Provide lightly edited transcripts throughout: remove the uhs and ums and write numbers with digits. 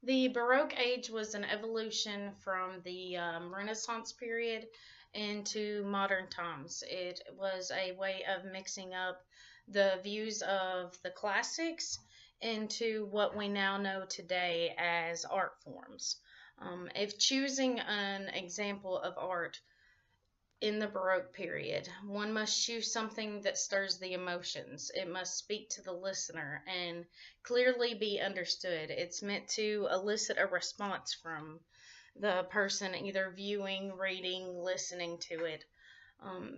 The Baroque age was an evolution from the Renaissance period into modern times. It was a way of mixing up the views of the classics into what we now know today as art forms. If choosing an example of art in the Baroque period, one must choose something that stirs the emotions. It must speak to the listener and clearly be understood. It's meant to elicit a response from the person either viewing, reading, listening to it.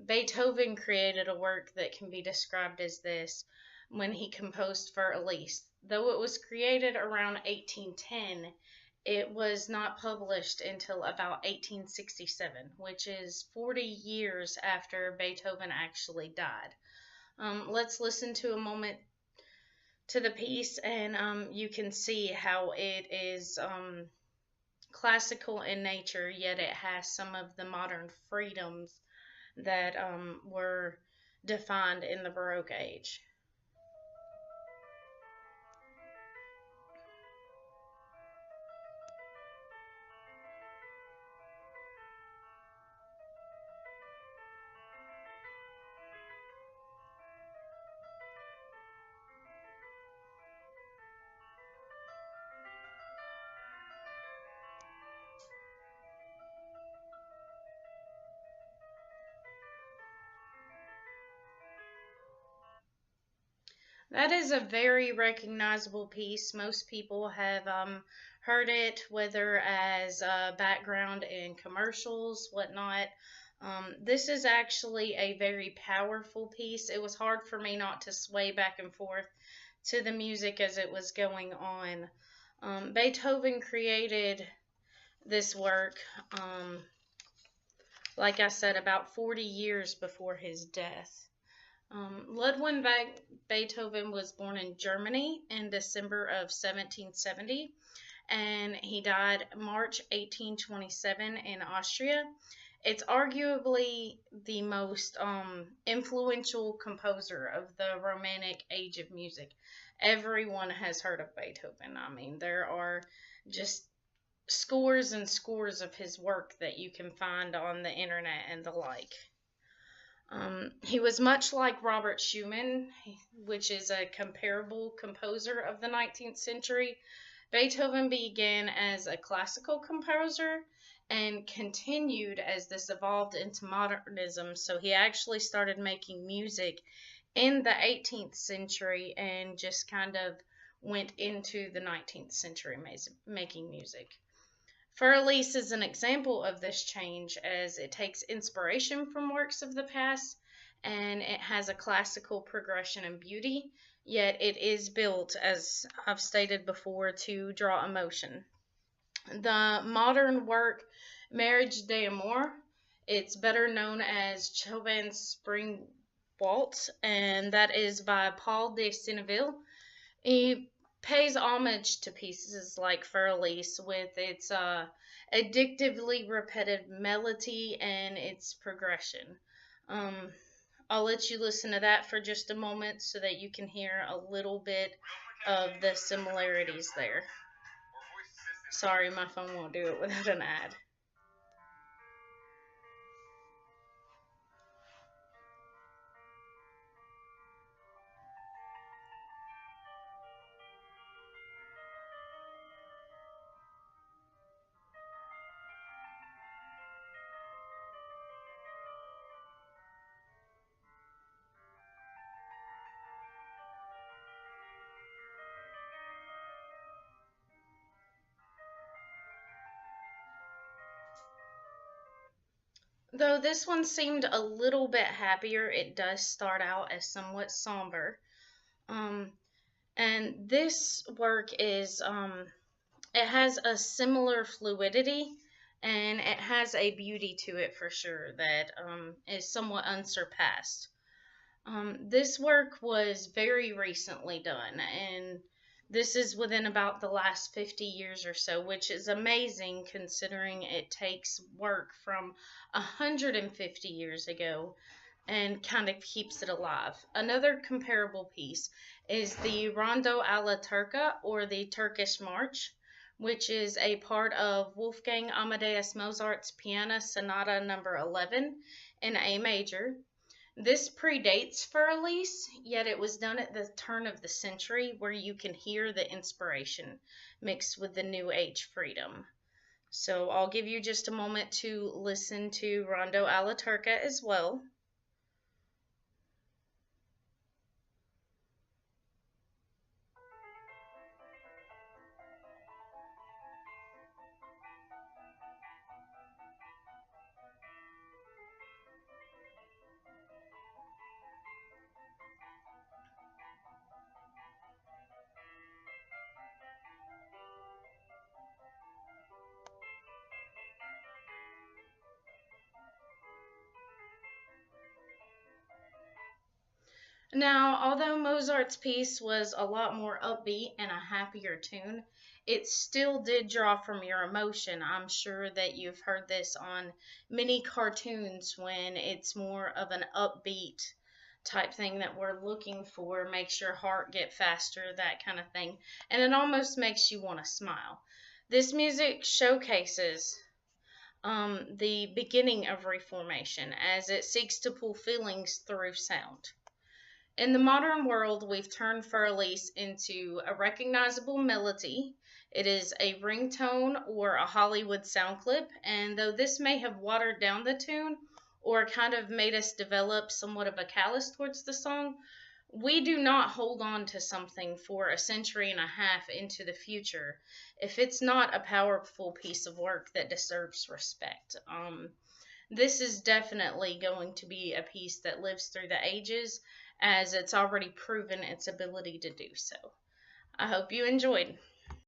Beethoven created a work that can be described as this when he composed Fur Elise. Though it was created around 1810, it was not published until about 1867, which is 40 years after Beethoven actually died. Let's listen to a moment to the piece, and you can see how it is classical in nature, yet it has some of the modern freedoms that were defined in the Baroque age. That is a very recognizable piece. Most people have heard it, whether as background in commercials, whatnot. This is actually a very powerful piece. It was hard for me not to sway back and forth to the music as it was going on. Beethoven created this work, like I said, about 40 years before his death. Ludwig Beethoven was born in Germany in December of 1770, and he died March 1827 in Austria. It's arguably the most influential composer of the Romantic age of music. Everyone has heard of Beethoven. I mean, there are just scores and scores of his work that you can find on the internet and the like. He was much like Robert Schumann, which is a comparable composer of the 19th century. Beethoven began as a classical composer and continued as this evolved into modernism. So he actually started making music in the 18th century and just kind of went into the 19th century making music. Fur Elise is an example of this change as it takes inspiration from works of the past and it has a classical progression and beauty, yet it is built, as I've stated before, to draw emotion. The modern work Marriage d'Amour, it's better known as Chopin's Spring Waltz, and that is by Paul de Senneville. He pays homage to pieces like Fur Elise with its addictively repetitive melody and its progression. Um, I'll let you listen to that for just a moment so that you can hear a little bit of the similarities there. Sorry, my phone won't do it without an ad. Though this one seemed a little bit happier, it does start out as somewhat somber. Um, and this work is, it has a similar fluidity and it has a beauty to it for sure that is somewhat unsurpassed. This work was very recently done, and this is within about the last 50 years or so, which is amazing considering it takes work from 150 years ago and kind of keeps it alive. Another comparable piece is the Rondo alla Turca or the Turkish March, which is a part of Wolfgang Amadeus Mozart's Piano Sonata Number 11 in A major. This predates Fur Elise, yet it was done at the turn of the century where you can hear the inspiration mixed with the New Age freedom. So I'll give you just a moment to listen to Rondo alla Turca as well. Now, although Mozart's piece was a lot more upbeat and a happier tune, it still did draw from your emotion. I'm sure that you've heard this on many cartoons when it's more of an upbeat type thing that we're looking for, makes your heart get faster, that kind of thing. And it almost makes you want to smile. This music showcases the beginning of Reformation as it seeks to pull feelings through sound. In the modern world, we've turned Fur Elise into a recognizable melody. It is a ringtone or a Hollywood sound clip, and though this may have watered down the tune or kind of made us develop somewhat of a callous towards the song, we do not hold on to something for a century and a half into the future if it's not a powerful piece of work that deserves respect. This is definitely going to be a piece that lives through the ages as it's already proven its ability to do so. I hope you enjoyed.